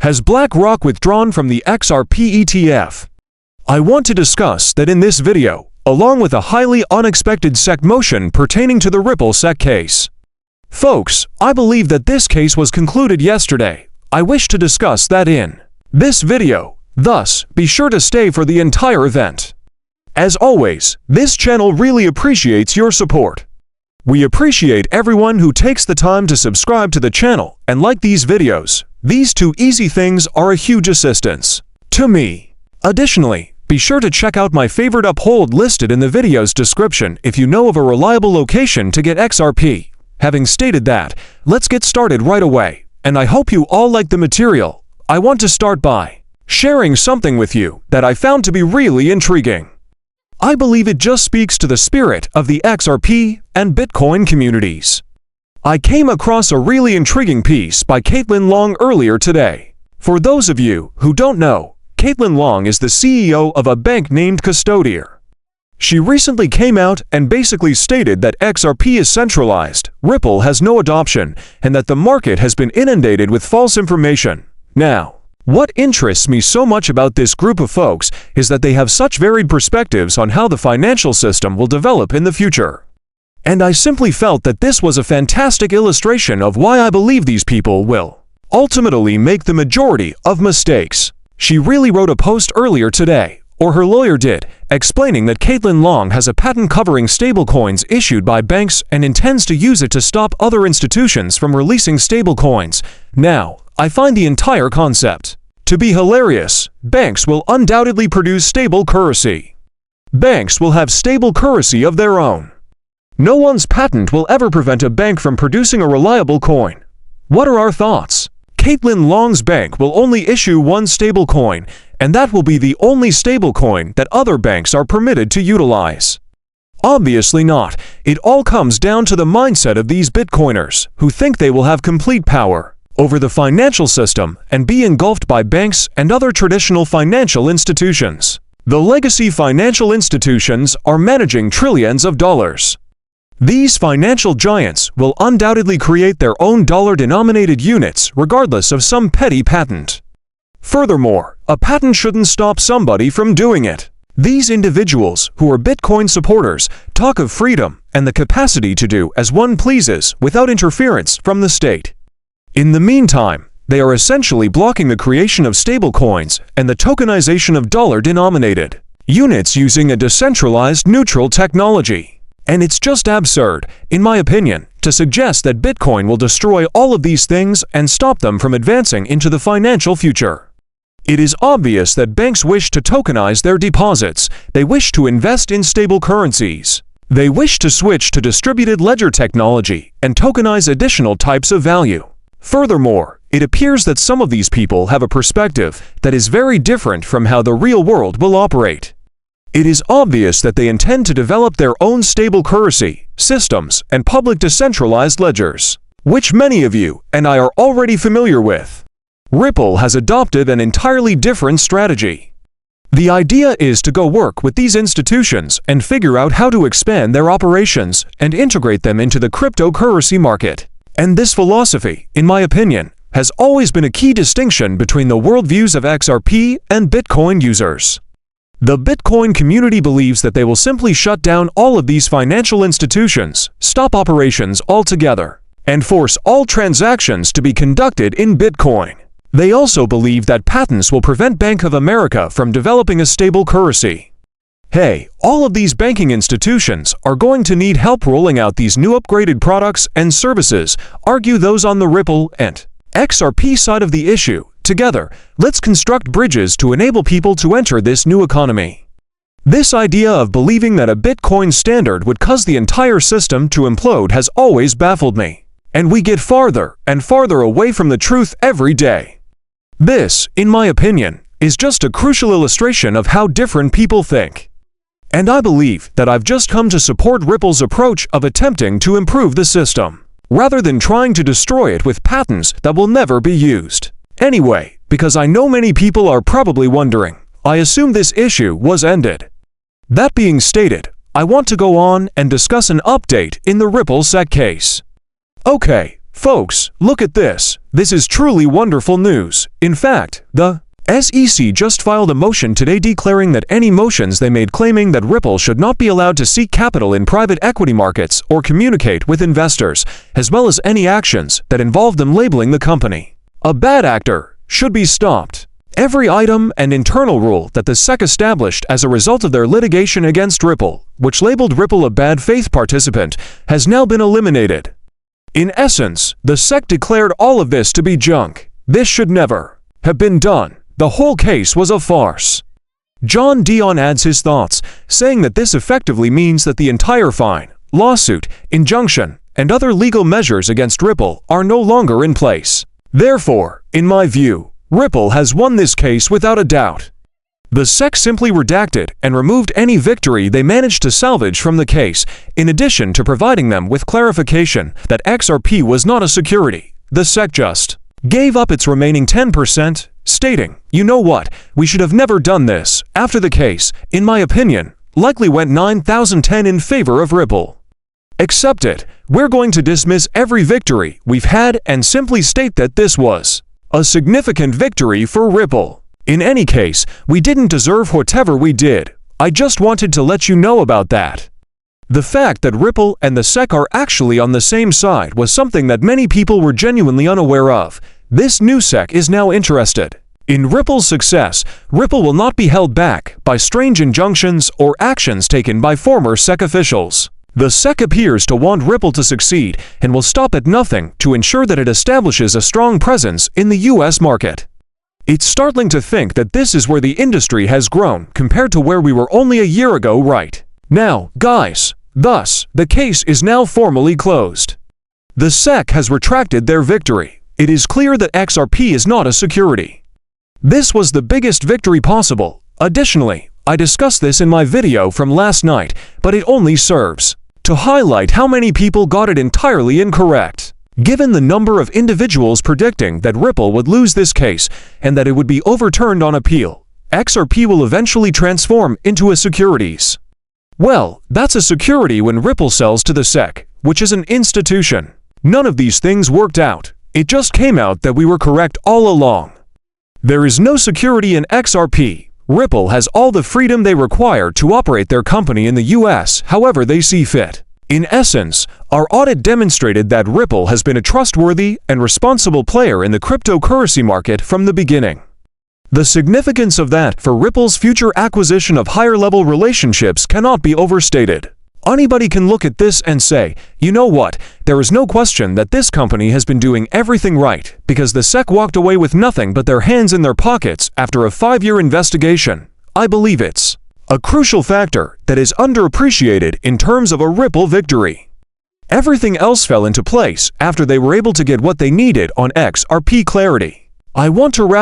Has BlackRock withdrawn from the XRP ETF? I want to discuss that in this video, along with a highly unexpected SEC motion pertaining to the XRPSEC case. Folks, I believe that this case was concluded yesterday. I wish to discuss that in this video, thus, be sure to stay for the entire event. As always, this channel really appreciates your support. We appreciate everyone who takes the time to subscribe to the channel and like these videos. These two easy things are a huge assistance to me. Additionally, be sure to check out my favorite uphold listed in the video's description if you know of a reliable location to get XRP. Having stated that, let's get started right away, and I hope you all like the material. I want to start by sharing something with you that I found to be really intriguing. I believe it just speaks to the spirit of the XRP and Bitcoin communities. I came across a really intriguing piece by 𝗙𝗏 earlier today. For those of you who don't know, 𝗙𝗏 is the CEO of a bank named DYOR. She recently came out and basically stated that XRP is centralized, Ripple has no adoption, and that the market has been inundated with false information. Now, what interests me so much about this group of folks is that they have such varied perspectives on how the financial system will develop in the future. And I simply felt that this was a fantastic illustration of why I believe these people will ultimately make the majority of mistakes. She really wrote a post earlier today, or her lawyer did, explaining that 𝗙𝗏 has a patent covering stablecoins issued by banks and intends to use it to stop other institutions from releasing stablecoins. Now, I find the entire concept to be hilarious. Banks will undoubtedly produce stable currency. Banks will have stable currency of their own. No one's patent will ever prevent a bank from producing a reliable coin. What are our thoughts? 𝗙𝗏's bank will only issue one stable coin, and that will be the only stable coin that other banks are permitted to utilize. Obviously not. It all comes down to the mindset of these Bitcoiners, who think they will have complete power over the financial system and be engulfed by banks and other traditional financial institutions. The legacy financial institutions are managing trillions of dollars. These financial giants will undoubtedly create their own dollar-denominated units regardless of some petty patent. Furthermore, a patent shouldn't stop somebody from doing it. These individuals, who are Bitcoin supporters, talk of freedom and the capacity to do as one pleases without interference from the state. In the meantime, they are essentially blocking the creation of stablecoins and the tokenization of dollar-denominated units using a decentralized neutral technology. And it's just absurd, in my opinion, to suggest that Bitcoin will destroy all of these things and stop them from advancing into the financial future. It is obvious that banks wish to tokenize their deposits. They wish to invest in stable currencies. They wish to switch to distributed ledger technology and tokenize additional types of value. Furthermore, it appears that some of these people have a perspective that is very different from how the real world will operate. It is obvious that they intend to develop their own stable currency, systems, and public decentralized ledgers, which many of you and I are already familiar with. Ripple has adopted an entirely different strategy. The idea is to go work with these institutions and figure out how to expand their operations and integrate them into the cryptocurrency market. And this philosophy, in my opinion, has always been a key distinction between the worldviews of XRP and Bitcoin users. The Bitcoin community believes that they will simply shut down all of these financial institutions, stop operations altogether, and force all transactions to be conducted in Bitcoin. They also believe that patents will prevent Bank of America from developing a stable currency. Hey, all of these banking institutions are going to need help rolling out these new upgraded products and services, argue those on the Ripple and XRP side of the issue. Together, let's construct bridges to enable people to enter this new economy. This idea of believing that a Bitcoin standard would cause the entire system to implode has always baffled me, and we get farther and farther away from the truth every day. This, in my opinion, is just a crucial illustration of how different people think. And I believe that I've just come to support Ripple's approach of attempting to improve the system, rather than trying to destroy it with patents that will never be used. Anyway, because I know many people are probably wondering, I assume this issue was ended. That being stated, I want to go on and discuss an update in the XRPSEC case. Okay, Folks, look at this. This is truly wonderful news. In fact, the SEC just filed a motion today declaring that any motions they made claiming that Ripple should not be allowed to seek capital in private equity markets or communicate with investors, as well as any actions that involve them labeling the company a bad actor, should be stopped. Every item and internal rule that the SEC established as a result of their litigation against Ripple, which labeled Ripple a bad faith participant, has now been eliminated. In essence, the SEC declared all of this to be junk. This should never have been done. The whole case was a farce. John Dion adds his thoughts, saying that this effectively means that the entire fine, lawsuit, injunction, and other legal measures against Ripple are no longer in place. Therefore, in my view, Ripple has won this case without a doubt. The SEC simply redacted and removed any victory they managed to salvage from the case, in addition to providing them with clarification that XRP was not a security. The SEC just gave up its remaining 10%, stating, "You know what, we should have never done this." After the case, in my opinion, likely went 9,010 in favor of Ripple. Accept it. We're going to dismiss every victory we've had and simply state that this was a significant victory for Ripple. In any case, we didn't deserve whatever we did. I just wanted to let you know about that. The fact that Ripple and the SEC are actually on the same side was something that many people were genuinely unaware of. This new SEC is now interested in Ripple's success. Ripple will not be held back by strange injunctions or actions taken by former SEC officials. The SEC appears to want Ripple to succeed and will stop at nothing to ensure that it establishes a strong presence in the US market. It's startling to think that this is where the industry has grown compared to where we were only a year ago, right? Now, guys, thus, the case is now formally closed. The SEC has retracted their victory. It is clear that XRP is not a security. This was the biggest victory possible. Additionally, I discussed this in my video from last night, but it only serves to highlight how many people got it entirely incorrect. Given the number of individuals predicting that Ripple would lose this case and that it would be overturned on appeal, XRP will eventually transform into a securities. Well, that's a security when Ripple sells to the SEC, which is an institution. None of these things worked out. It just came out that we were correct all along. There is no security in XRP. Ripple has all the freedom they require to operate their company in the US however they see fit. In essence, our audit demonstrated that Ripple has been a trustworthy and responsible player in the cryptocurrency market from the beginning. The significance of that for Ripple's future acquisition of higher-level relationships cannot be overstated. Anybody can look at this and say, you know what, there is no question that this company has been doing everything right because the SEC walked away with nothing but their hands in their pockets after a 5-year investigation. I believe it's a crucial factor that is underappreciated in terms of a Ripple victory. Everything else fell into place after they were able to get what they needed on XRP clarity. I want to wrap